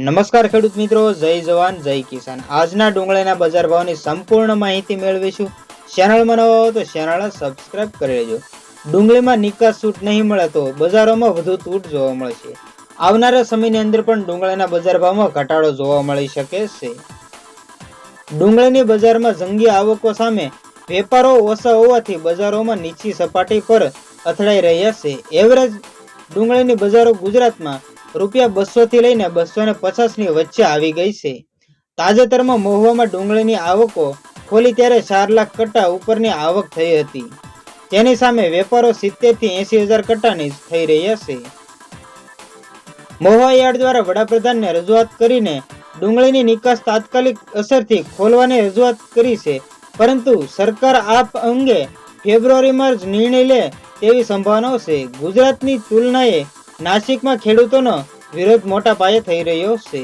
નમસ્કાર ખેડૂત મિત્રો, જય જવાન જય કિસાન। આજના ડુંગળીના બજાર ભાવની સંપૂર્ણ માહિતી મેળવીશું। ચેનલમાં નવા હો તો ચેનલ સબસ્ક્રાઇબ કરી લેજો। ડુંગળીમાં નિકાસ છૂટ નહીં મળે તો બજારોમાં વધુ તૂટ જોવા મળશે। આવનારા સમયની અંદર પણ ડુંગળીના બજાર ભાવમાં ઘટાડો જોવા મળી શકે છે। ડુંગળીની બજારમાં જંગી આવકો સામે વેપારો ઓછા હોવાથી બજારોમાં નીચી સપાટી પર અથડાઈ રહ્યા છે। એવરેજ ડુંગળીની બજારો ગુજરાતમાં ₹200 થી લઈને 250 ની વચ્ચે આવી ગઈ છે। તાજેતરમાં મહુવામાં ડુંગળીની આવકો ખોલી ત્યારે 4 લાખ કટ્ટા ઉપરની આવક થઈ હતી। તેની સામે વેપારો 70 થી 80 હજાર કટ્ટાની થઈ રહ્યા છે। મહુવા યાર્ડ દ્વારા વડાપ્રધાનને રજૂઆત કરીને ડુંગળીની નિકાસ તાત્કાલિક અસરથી ખોલવાની રજૂઆત કરી છે, પરંતુ સરકાર આ અંગે ફેબ્રુઆરીમાં જ નિર્ણય લે તેવી સંભાવનાઓ છે। ગુજરાતની તુલનાએ નાસિકમાં ખેડૂતોનો વિરોધ મોટા પાયે થઈ રહ્યો છે।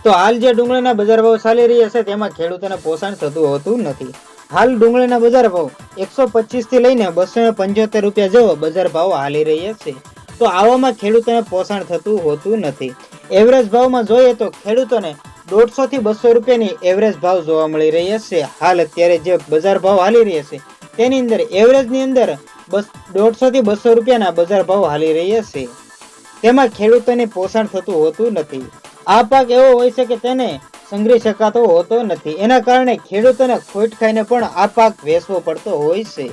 તો હાલ જે ડુંગળીના બજાર ભાવ ચાલી રહ્યા છે તેમાં ખેડૂતોને પોષણ થતું હોતું નથી। હાલ ડુંગળીના બજાર ભાવ 125 થી લઈને 275 રૂપિયા જેવો બજાર ભાવ હાલી રહ્યા છે। તો આવામાં ખેડૂતોને પોષણ થતું હોતું નથી। એવરેજ ભાવમાં જોઈએ તો ખેડૂતોને 150 થી 200 રૂપિયાની એવરેજ ભાવ જોવા મળી રહ્યા છે। હાલ અત્યારે જે બજાર ભાવ હાલી રહ્યા છે તેની અંદર એવરેજની અંદર 150 થી 200 રૂપિયાના બજાર ભાવ હાલી રહ્યા છે। તેમાં ખેડૂતોને પોષણ થતું હોતું નથી। આ પાક એવો હોય છે કે તેને સંગ્રહી શકાતો હોતો નથી, એના કારણે ખેડૂતોને ખોટ ખાઈને પણ આ પાક વેચવો પડતો હોય છે।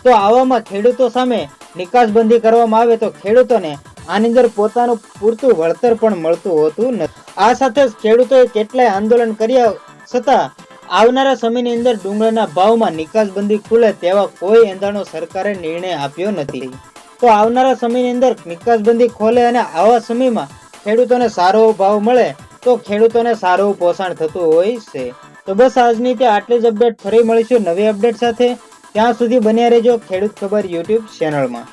તો આવામાં ખેડૂતો સામે નિકાસબંધી કરવામાં આવે તો ખેડૂતોને આની અંદર પોતાનું પૂરતું વળતર પણ મળતું હોતું નથી। આ સાથે જ ખેડૂતોએ કેટલાય આંદોલન કર્યા છતાં આવનારા સમયની અંદર ડુંગળીના ભાવમાં નિકાસબંધી ખુલે તેવા કોઈ એંધાણો સરકારે નિર્ણય આપ્યો નથી। તો આવનારા સમયની અંદર નિકાસબંધી ખોલે અને આવા સમયમાં ખેડૂતોને સારો ભાવ મળે તો ખેડૂતોને સારું પોષણ થતું હોય છે। તો બસ આજની તે આટલી જ અપડેટ, ફરી મળીશું નવી અપડેટ સાથે। ત્યાં સુધી બન્યા રહેજો ખેડૂત ખબર યુટ્યુબ ચેનલમાં।